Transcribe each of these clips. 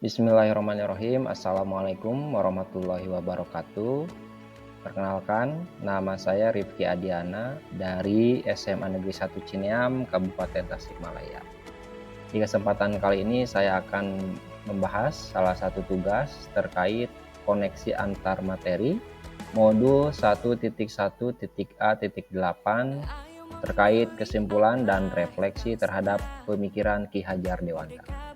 Bismillahirrahmanirrahim. Assalamualaikum warahmatullahi wabarakatuh. Perkenalkan, nama saya Rifki Adiana dari SMA Negeri 1 Cineam, Kabupaten Tasikmalaya. Di kesempatan kali ini saya akan membahas salah satu tugas terkait koneksi antar materi modul 1.1.A.8 terkait kesimpulan dan refleksi terhadap pemikiran Ki Hajar Dewantara.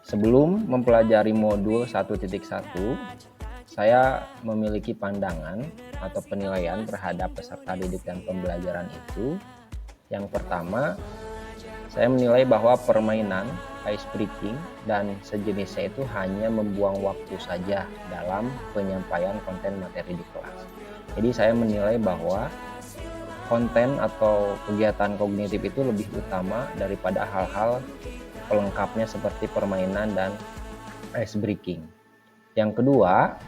Sebelum mempelajari modul 1.1, saya memiliki pandangan atau penilaian terhadap peserta didik dan pembelajaran itu. Yang pertama, saya menilai bahwa permainan, ice breaking, dan sejenisnya itu hanya membuang waktu saja dalam penyampaian konten materi di kelas. Jadi saya menilai bahwa konten atau kegiatan kognitif itu lebih utama daripada hal-hal pelengkapnya seperti permainan dan ice breaking. Yang kedua,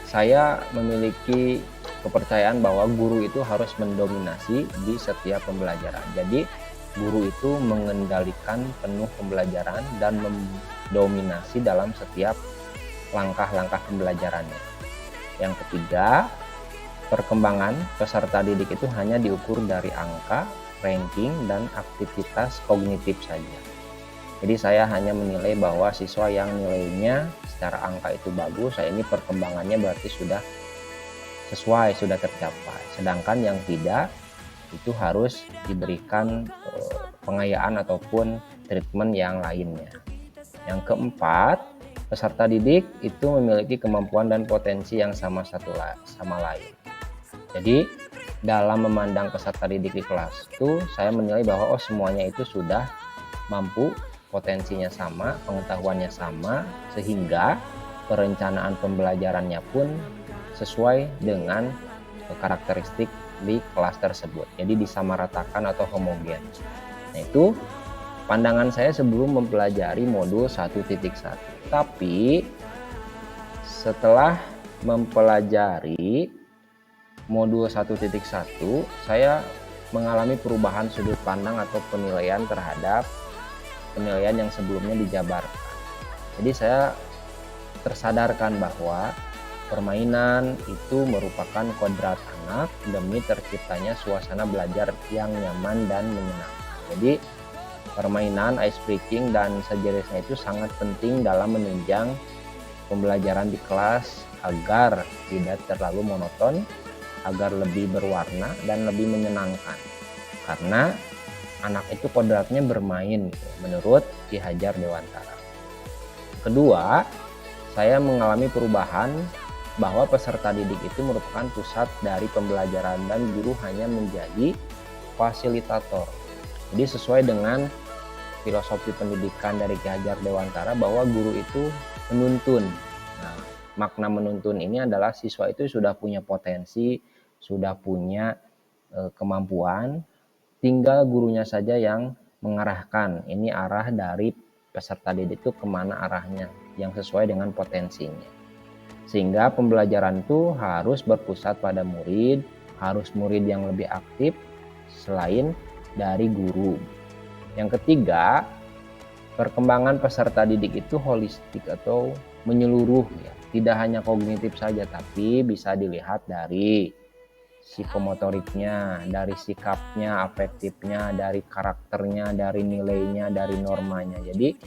saya memiliki kepercayaan bahwa guru itu harus mendominasi di setiap pembelajaran. Jadi guru itu mengendalikan penuh pembelajaran dan mendominasi dalam setiap langkah-langkah pembelajarannya. Yang ketiga, perkembangan peserta didik itu hanya diukur dari angka, ranking, dan aktivitas kognitif saja. Jadi saya hanya menilai bahwa siswa yang nilainya secara angka itu bagus, ini perkembangannya berarti sudah sesuai, sudah tercapai. Sedangkan yang tidak, itu harus diberikan pengayaan ataupun treatment yang lainnya. Yang keempat, peserta didik itu memiliki kemampuan dan potensi yang sama lain. Jadi dalam memandang peserta didik di kelas itu, saya menilai bahwa semuanya itu sudah mampu, potensinya sama, pengetahuannya sama, sehingga perencanaan pembelajarannya pun sesuai dengan karakteristik di kelas tersebut. Jadi disamaratakan atau homogen. Nah, itu pandangan saya sebelum mempelajari modul 1.1. Tapi setelah mempelajari modul 1.1, saya mengalami perubahan sudut pandang atau penilaian terhadap penilaian yang sebelumnya dijabarkan. Jadi saya tersadarkan bahwa permainan itu merupakan kodrat anak demi terciptanya suasana belajar yang nyaman dan menyenangkan. Jadi permainan, ice breaking, dan sejenisnya itu sangat penting dalam menunjang pembelajaran di kelas agar tidak terlalu monoton, agar lebih berwarna dan lebih menyenangkan. Karena anak itu kodratnya bermain, menurut Ki Hajar Dewantara. Kedua, saya mengalami perubahan bahwa peserta didik itu merupakan pusat dari pembelajaran dan guru hanya menjadi fasilitator. Jadi sesuai dengan filosofi pendidikan dari Ki Hajar Dewantara bahwa guru itu menuntun. Nah, makna menuntun ini adalah siswa itu sudah punya potensi, sudah punya kemampuan, tinggal gurunya saja yang mengarahkan. Ini arah dari peserta didik itu kemana arahnya, yang sesuai dengan potensinya. Sehingga pembelajaran itu harus berpusat pada murid, harus murid yang lebih aktif selain dari guru. Yang ketiga, perkembangan peserta didik itu holistik atau menyeluruh, ya. Tidak hanya kognitif saja, tapi bisa dilihat dari psikomotoriknya, dari sikapnya, afektifnya, dari karakternya, dari nilainya, dari normanya. Jadi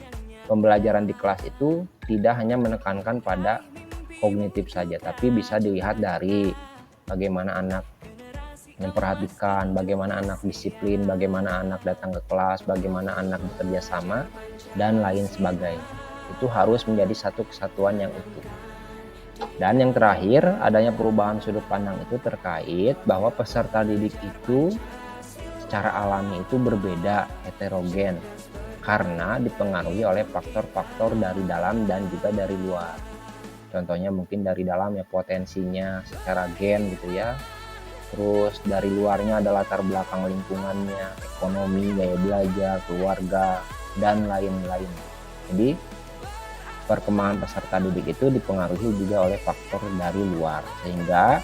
pembelajaran di kelas itu tidak hanya menekankan pada kognitif saja, tapi bisa dilihat dari bagaimana anak memperhatikan, bagaimana anak disiplin, bagaimana anak datang ke kelas, bagaimana anak bekerja sama, dan lain sebagainya. Itu harus menjadi satu kesatuan yang utuh. Dan yang terakhir, adanya perubahan sudut pandang itu terkait bahwa peserta didik itu secara alami itu berbeda, heterogen, karena dipengaruhi oleh faktor-faktor dari dalam dan juga dari luar. Contohnya mungkin dari dalam ya potensinya secara gen gitu ya, terus dari luarnya ada latar belakang lingkungannya, ekonomi, gaya belajar, keluarga, dan lain-lain. Jadi perkembangan peserta didik itu dipengaruhi juga oleh faktor dari luar, sehingga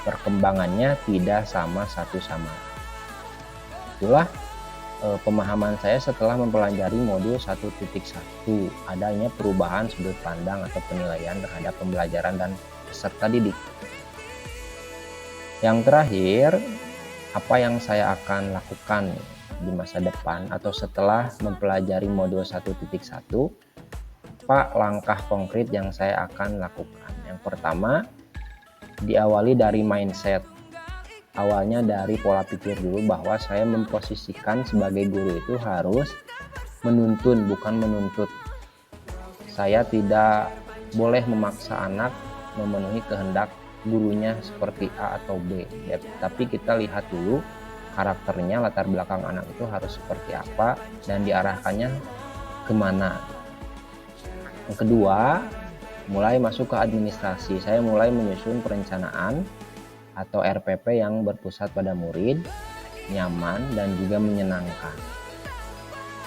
perkembangannya tidak sama satu sama. Itulah pemahaman saya setelah mempelajari modul 1.1, adanya perubahan sudut pandang atau penilaian terhadap pembelajaran dan peserta didik. Yang terakhir, apa yang saya akan lakukan di masa depan atau setelah mempelajari modul 1.1, apa langkah konkret yang saya akan lakukan? Yang pertama, diawali dari mindset. Awalnya dari pola pikir dulu bahwa saya memposisikan sebagai guru itu harus menuntun, bukan menuntut. Saya tidak boleh memaksa anak memenuhi kehendak gurunya seperti A atau B. Ya, tapi kita lihat dulu karakternya, latar belakang anak itu harus seperti apa dan diarahkannya kemana. Yang kedua, mulai masuk ke administrasi. Saya mulai menyusun perencanaan atau RPP yang berpusat pada murid, nyaman, dan juga menyenangkan.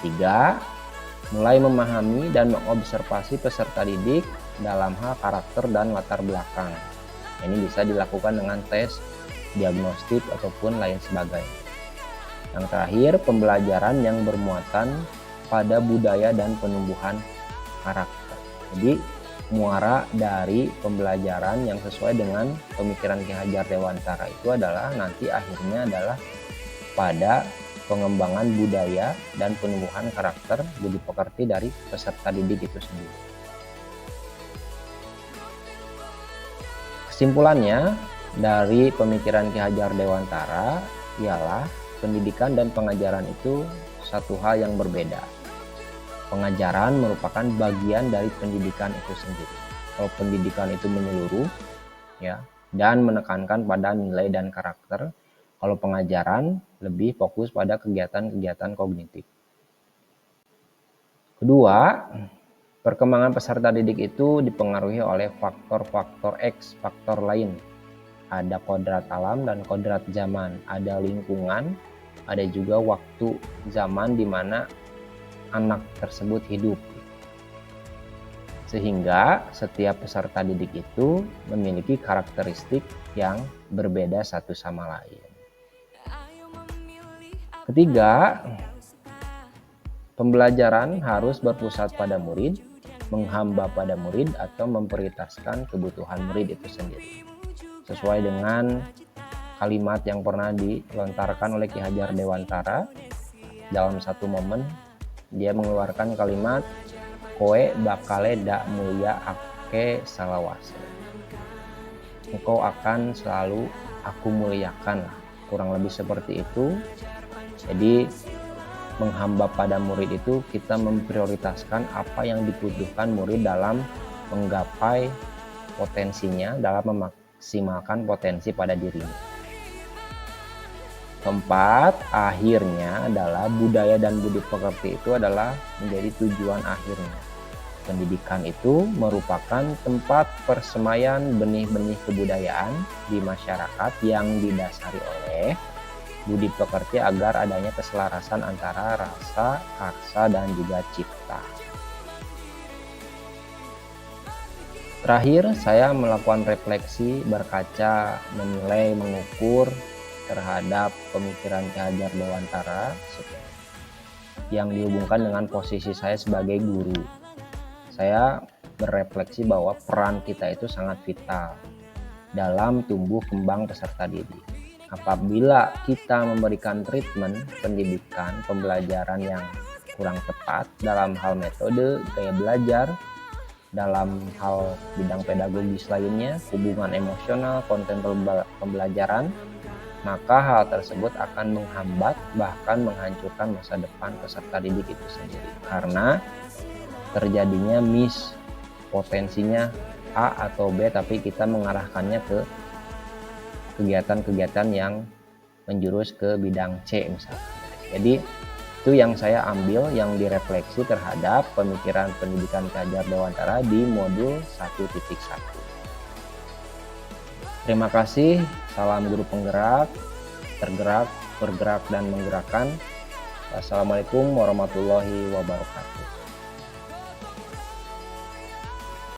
3. Mulai memahami dan mengobservasi peserta didik dalam hal karakter dan latar belakang. Ini bisa dilakukan dengan tes, diagnostik, ataupun lain sebagainya. Yang terakhir, pembelajaran yang bermuatan pada budaya dan penumbuhan karakter. Jadi, muara dari pembelajaran yang sesuai dengan pemikiran Ki Hajar Dewantara itu adalah nanti akhirnya adalah pada pengembangan budaya dan penumbuhan karakter budi pekerti dari peserta didik itu sendiri. Kesimpulannya dari pemikiran Ki Hajar Dewantara ialah pendidikan dan pengajaran itu satu hal yang berbeda. Pengajaran merupakan bagian dari pendidikan itu sendiri. Kalau pendidikan itu menyeluruh, ya, dan menekankan pada nilai dan karakter. Kalau pengajaran lebih fokus pada kegiatan-kegiatan kognitif. Kedua, perkembangan peserta didik itu dipengaruhi oleh faktor-faktor X, faktor lain. Ada kodrat alam dan kodrat zaman, ada lingkungan, ada juga waktu zaman di mana anak tersebut hidup. Sehingga setiap peserta didik itu memiliki karakteristik yang berbeda satu sama lain. Ketiga, pembelajaran harus berpusat pada murid, menghamba pada murid, atau memprioritaskan kebutuhan murid itu sendiri. Sesuai dengan kalimat yang pernah dilontarkan oleh Ki Hajar Dewantara dalam satu momen, dia mengeluarkan kalimat koe bakale dak mulia ake salawase. Engkau akan selalu aku muliakan, kurang lebih seperti itu. Jadi menghamba pada murid itu kita memprioritaskan apa yang dibutuhkan murid dalam menggapai potensinya, dalam memaksimalkan potensi pada dirinya. Keempat, akhirnya adalah budaya dan budi pekerti itu adalah menjadi tujuan akhirnya. Pendidikan itu merupakan tempat persemaian benih-benih kebudayaan di masyarakat yang didasari oleh budi pekerti agar adanya keselarasan antara rasa, karsa, dan juga cipta. Terakhir, saya melakukan refleksi, berkaca, menilai, mengukur terhadap pemikiran Ki Hajar Dewantara yang dihubungkan dengan posisi saya sebagai guru. Saya berefleksi bahwa peran kita itu sangat vital dalam tumbuh kembang peserta didik. Apabila kita memberikan treatment pendidikan, pembelajaran yang kurang tepat dalam hal metode, gaya belajar, dalam hal bidang pedagogis lainnya, hubungan emosional, konten pembelajaran, maka hal tersebut akan menghambat bahkan menghancurkan masa depan peserta didik itu sendiri. Karena terjadinya miss, potensinya A atau B, tapi kita mengarahkannya ke kegiatan-kegiatan yang menjurus ke bidang C misalnya. Jadi itu yang saya ambil, yang direfleksi terhadap pemikiran pendidikan Ki Hajar Dewantara di modul 1.1. Terima kasih, salam guru penggerak, tergerak, bergerak, dan menggerakkan. Wassalamualaikum warahmatullahi wabarakatuh.